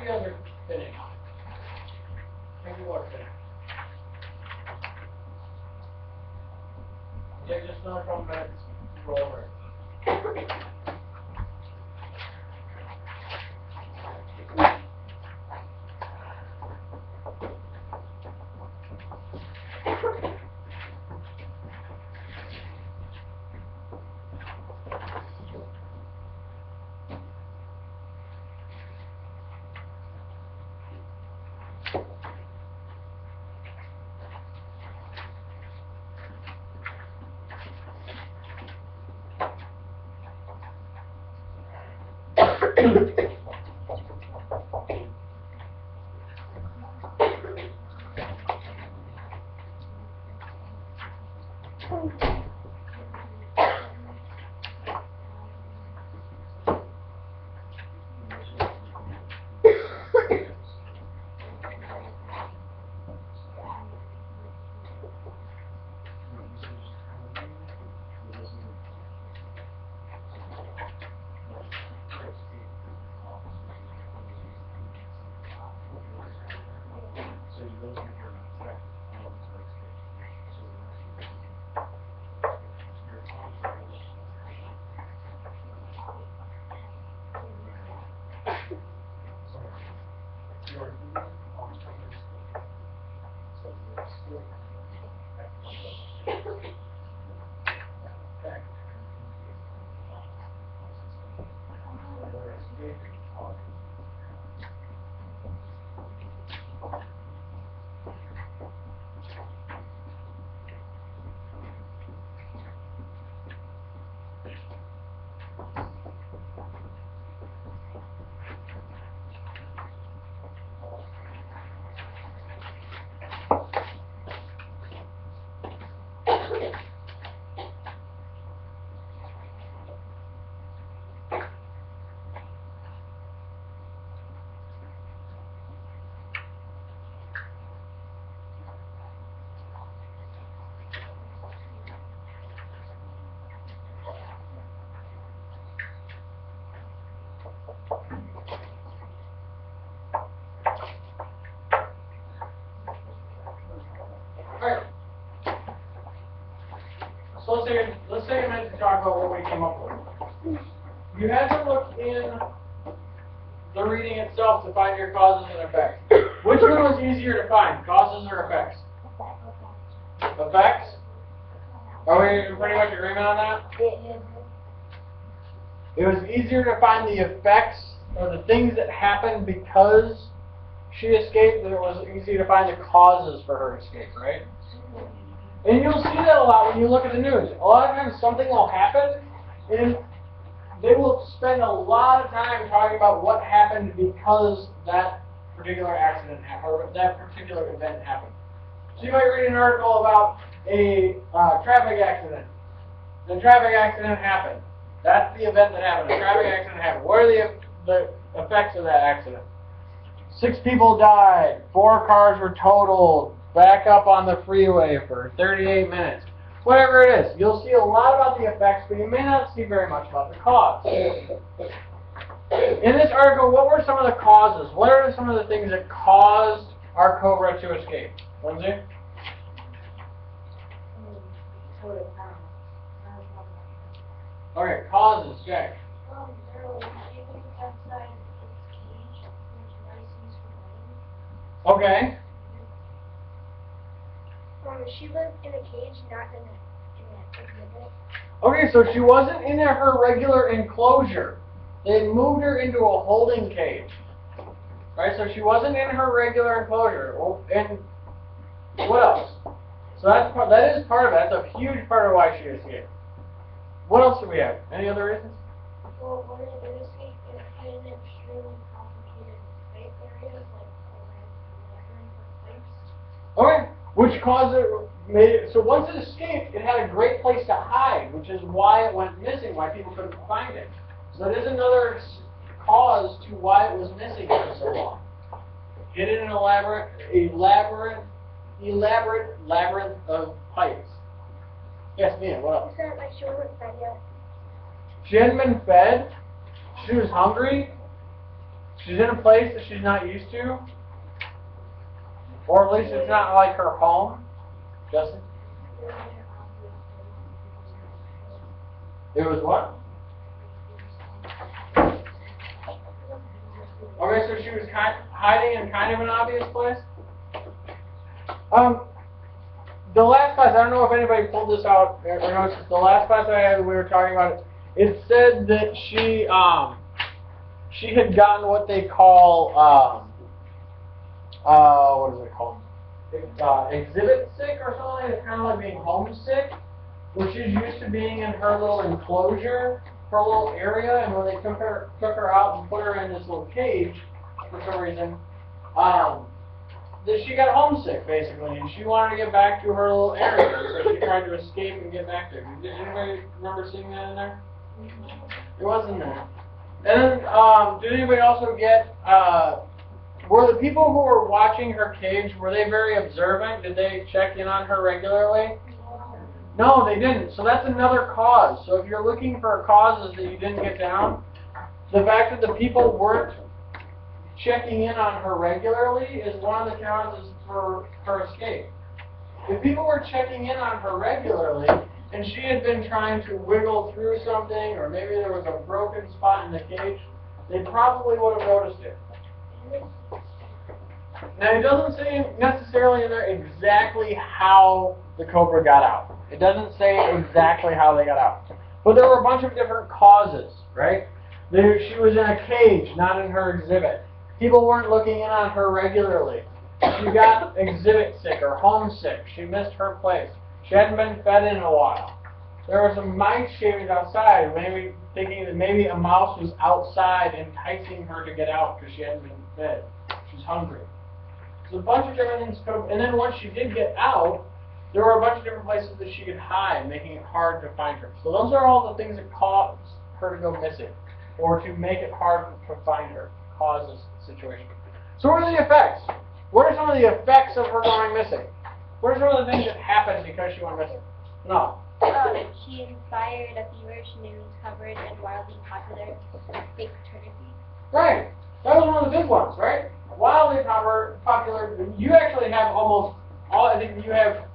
A: guys are spinning. Maybe you are spinning. Take just another couple minutes to roll over. Alright. So let's take a minute to talk about what we came up with. You had to look in the reading itself to find your causes and effects. Which one was easier to find, causes or effects? Effects? Are we pretty much agreement on that? It was easier to find the effects or the things that happened because she escaped than it was easy to find the causes for her escape, right? And you'll see that a lot when you look at the news. A lot of times something will happen and they will spend a lot of time talking about what happened because that particular accident happened, or that particular event happened. So you might read an article about a traffic accident. The traffic accident happened. That's the event that happened. A traffic accident happened. What are the effects of that accident? 6 people died. 4 cars were totaled. Back up on the freeway for 38 minutes. Whatever it is, you'll see a lot about the effects, but you may not see very much about the cause. In this article, what were some of the causes? What are some of the things that caused our Cobra to escape? Lindsay? Okay, causes, Jack. Okay.
E: She lived in a cage, not in a exhibit.
A: Okay, so she wasn't in her regular enclosure. They moved her into a holding cage. Right, so she wasn't in her regular enclosure. Well, and what else? So that is part of it. That's a huge part of why she escaped. What else do we have? Any other reasons?
E: Well, one of the escape is in an extremely complicated space areas, like a labyrinth of pipes.
A: Okay, which caused it, made it, so once it escaped, it had a great place to hide, which is why it went missing, why people couldn't find it. So that is another cause to why it was missing for so long. Hidden in an elaborate labyrinth of pipes. Yes, Mia, what else?
E: Is that like she wasn't fed yet?
A: She hadn't been fed. She was hungry. She's in a place that she's not used to. Or at least it's not like her home. Justin? It was what? Okay, so she was hiding in kind of an obvious place? The last class, I don't know if anybody pulled this out or noticed, the last class I had, we were talking about it, it said that she had gotten what they call, what is it called? Exhibit sick or something. It's kind of like being homesick, where she's used to being in her little enclosure, her little area, and when they took her out and put her in this little cage for some reason, that she got homesick basically, and she wanted to get back to her little area, so she tried to escape and get back there. Did anybody remember seeing that in there? It was in there. And then, did anybody also get? Were the people who were watching her cage, were they very observant? Did they check in on her regularly? No, they didn't. So that's another cause. So if you're looking for causes that you didn't get down, the fact that the people weren't checking in on her regularly is one of the causes for her escape. If people were checking in on her regularly, and she had been trying to wiggle through something, or maybe there was a broken spot in the cage, they probably would have noticed it. Now, it doesn't say necessarily in there exactly how the cobra got out. It doesn't say exactly how they got out. But there were a bunch of different causes, right? She was in a cage, not in her exhibit. People weren't looking in on her regularly. She got exhibit sick or homesick. She missed her place. She hadn't been fed in a while. There were some mice shavings outside, maybe thinking that maybe a mouse was outside enticing her to get out because she hadn't been fed. She's hungry. So a bunch of different things could have, and then once she did get out, there were a bunch of different places that she could hide, making it hard to find her. So those are all the things that caused her to go missing, or to make it hard to find her, cause this situation. So what are the effects? What are some of the effects of her going missing? What are some of the things that happened because she went missing? No.
E: She inspired a feverish news coverage and wildly popular fake fraternity.
A: Right. That was one of the big ones, right? Wildly popular. You actually have almost all, I think you have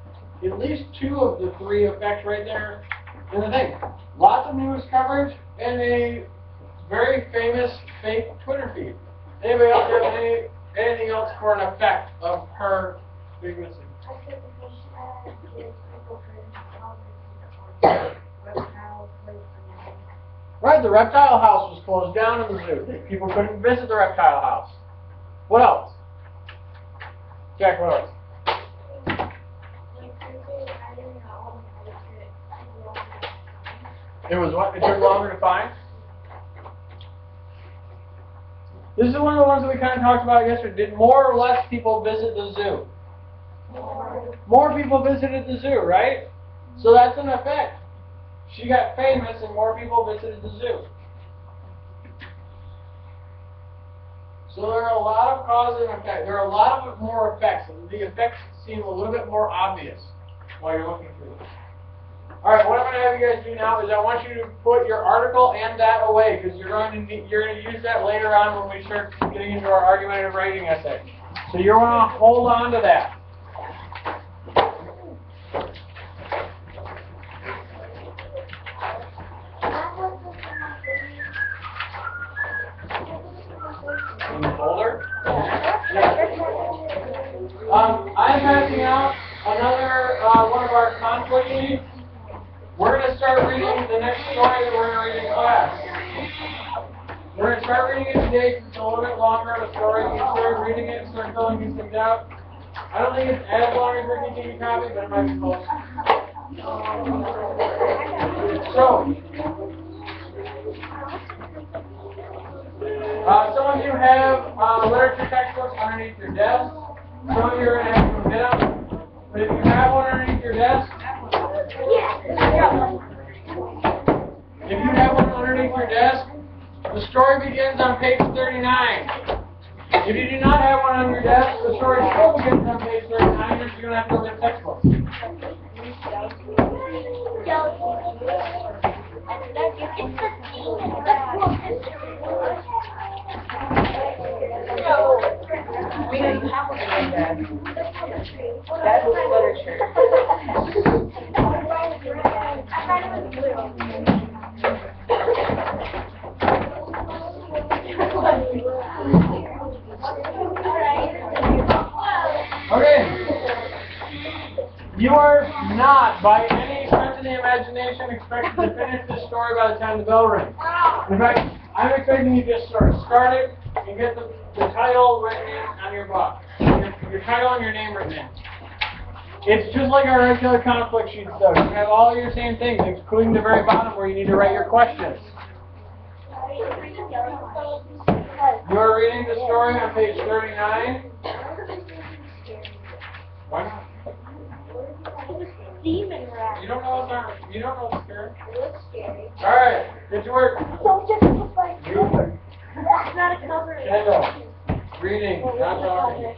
A: at least 2 of the 3 effects right there in the thing. Lots of news coverage and a very famous fake Twitter feed. Anybody else have anything else for an effect of her being missing? Right, the reptile house was closed down in the zoo. People couldn't visit the reptile house. What else? Jack, what else? It was what? It took longer to find? This is one of the ones that we kind of talked about yesterday. Did more or less people visit the zoo? More people visited the zoo, right? So that's an effect. She got famous and more people visited the zoo. So there are a lot of cause and effect. There are a lot of more effects. The effects seem a little bit more obvious while you're looking through them. Alright, what I'm going to have you guys do now is I want you to put your article and that away, because you're going to use that later on when we start getting into our argumentative writing essay. So you're going to hold on to that. In the folder? I'm passing out another one of our conflict sheets. We're going to start reading the next story that we're going to read in class. We're going to start reading it today because it's a little bit longer of a story. You can start reading it and start filling these things out. I don't think it's as long as Ricky TV copy, but it might be close. So, some of you have literature textbooks underneath your desk. Some of you are going to have to get them. But if you have one underneath your desk, if you have one underneath your desk, the story begins on page 39. If you do not have one on your desk, the story still begins on page 39, and you're going to have to look at textbooks.
E: mean, you have one like that. That's literature.
C: I thought it was
A: Okay. You are not, by any stretch of the imagination, expected to finish the story by the time the bell rings. In fact, I'm expecting you to just sort of start it and get the title written in on your book. Your title and your name written in. It's just like our regular conflict sheet stuff. You have all your same things, including the very bottom where you need to write your questions. You are reading the story on page 39. Why not?
C: demon rat.
A: You don't know what's scary?
C: It looks scary.
A: Alright, get to work.
C: So just look like cover. It's not a cover.
A: Kendall, reading, not talking.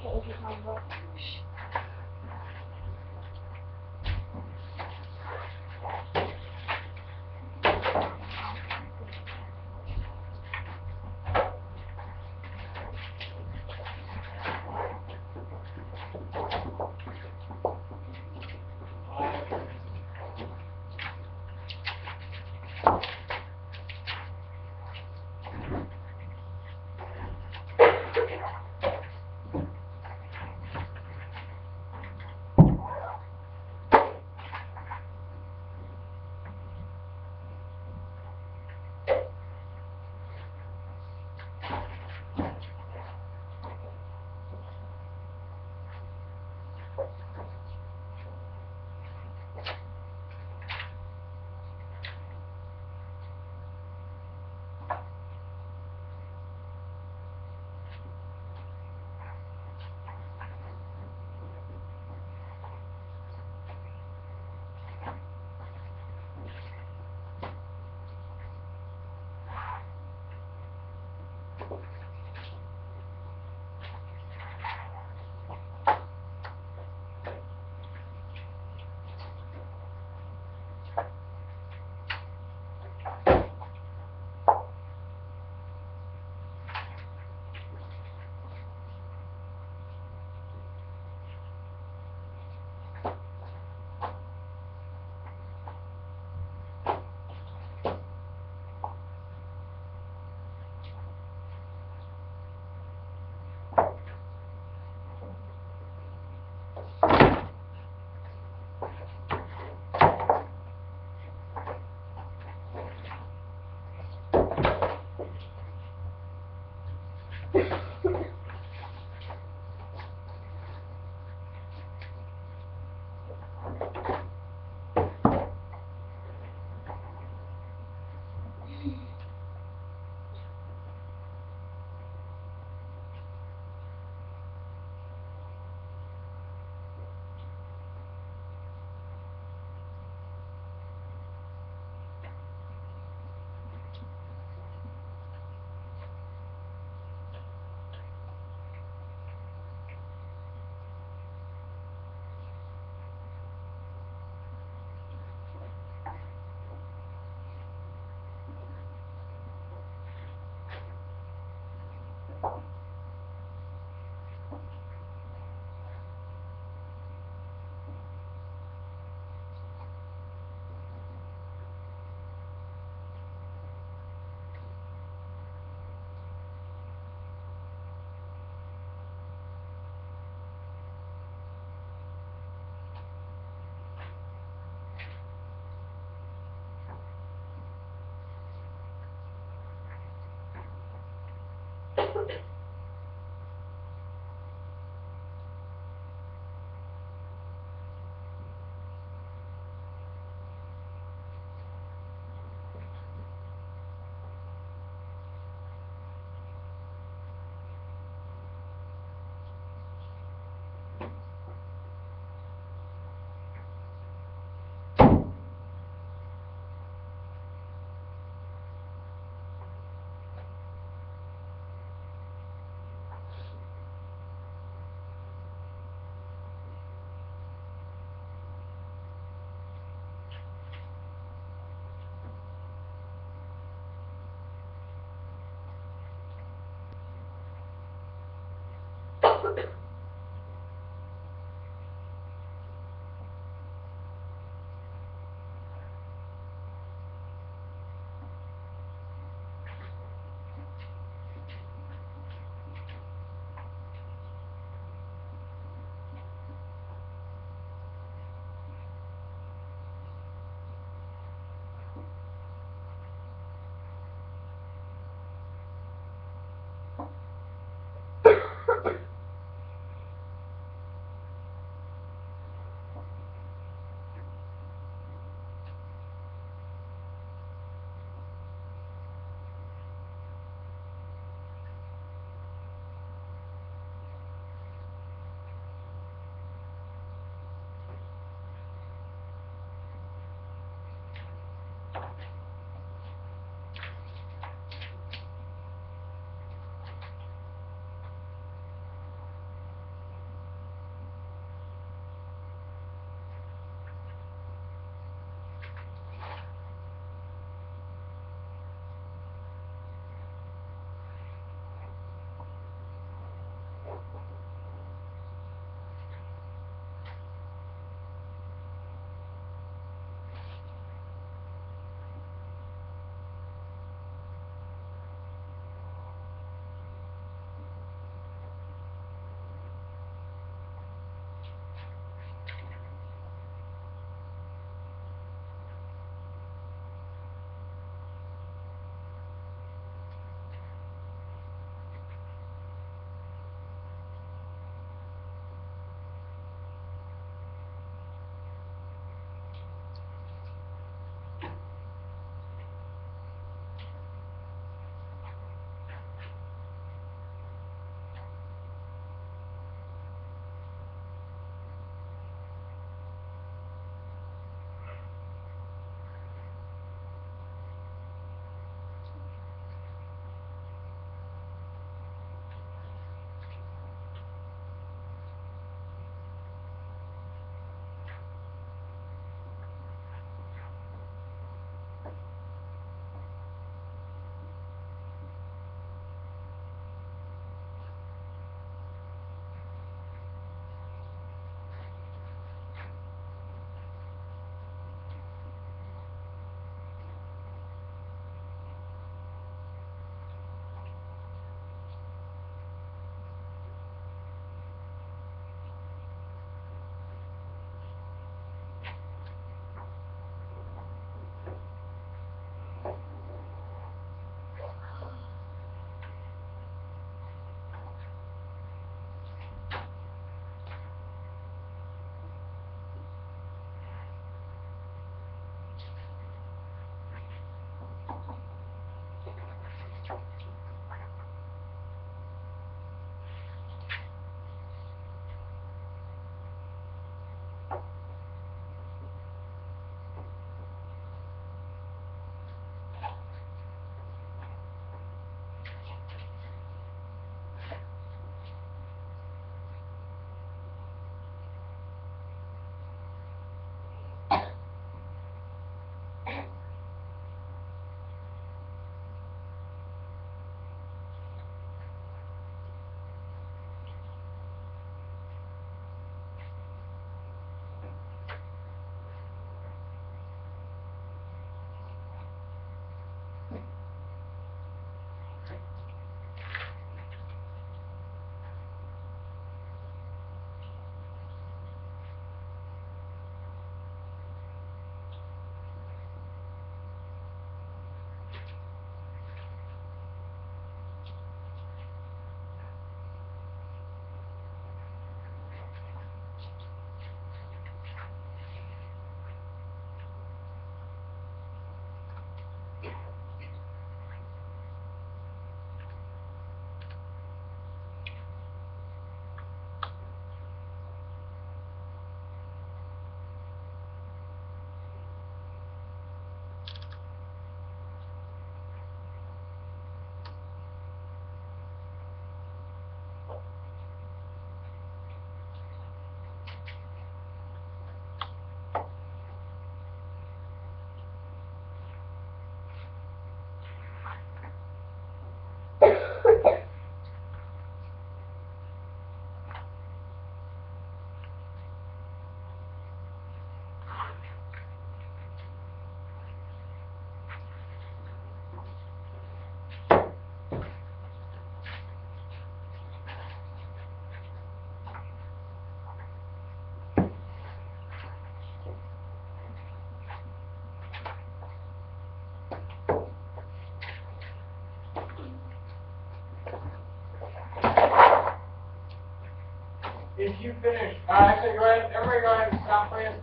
A: you finish? Actually, go ahead. Everybody go ahead and stop playing.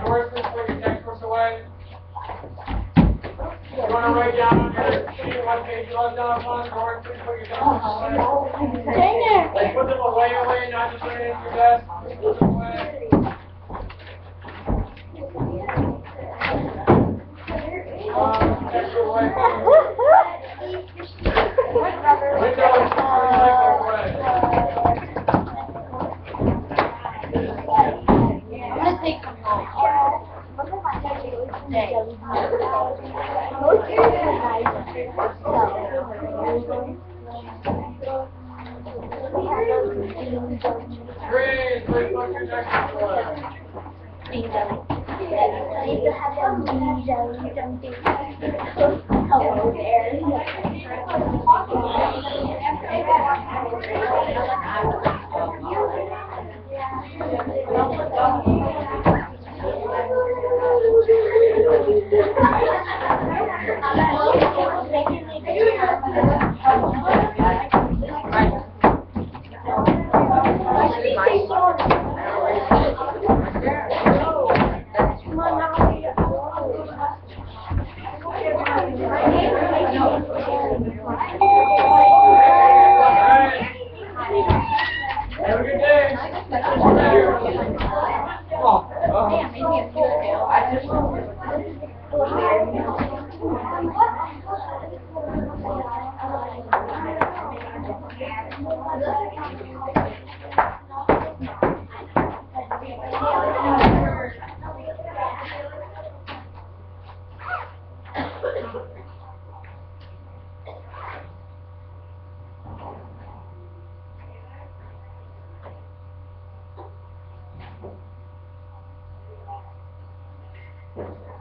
A: Doris, please put your textbooks away. You want to write down on your sheet what page you left off on? Doris, please put your textbooks away.
C: Stay there.
A: Like, put them away, not just put it in your desk. Put them away. Textbook away. Window is
C: I'm gonna take some home.
A: Green, please put your textbook away.
C: Hello
A: Have a good day.
C: there.